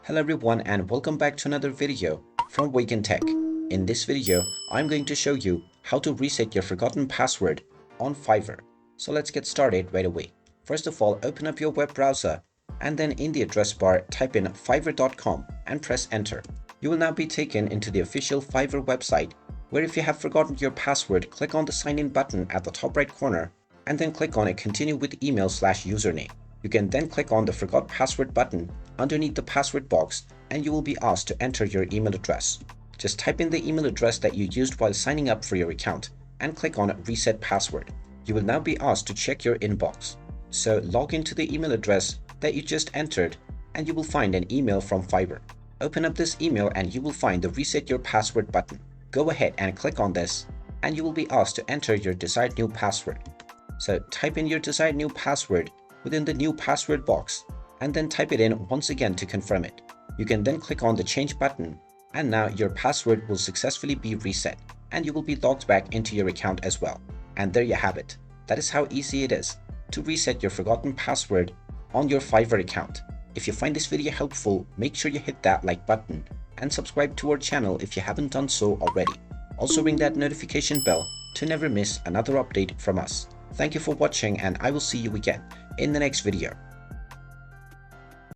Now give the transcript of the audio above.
Hello everyone and welcome back to another video from Wake&Tech. In this video, I'm going to show you how to reset your forgotten password on Fiverr. So let's get started right away. First of all, open up your web browser and then in the address bar, type in fiverr.com and press enter. You will now be taken into the official Fiverr website where if you have forgotten your password, click on the sign in button at the top right corner and then click on continue with email/username. You can then click on the forgot password button underneath the password box and you will be asked to enter your email address. Just type in the email address that you used while signing up for your account and click on reset password. You will now be asked to check your inbox. So log into the email address that you just entered and you will find an email from Fiverr. Open up this email and you will find the reset your password button. Go ahead and click on this and you will be asked to enter your desired new password. So type in your desired new password within the new password box and then type it in once again to confirm it. You can then click on the change button and now your password will successfully be reset and you will be logged back into your account as well. And there you have it. That is how easy it is to reset your forgotten password on your Fiverr account. If you find this video helpful, make sure you hit that like button and subscribe to our channel if you haven't done so already. Also ring that notification bell to never miss another update from us. Thank you for watching and I will see you again in the next video.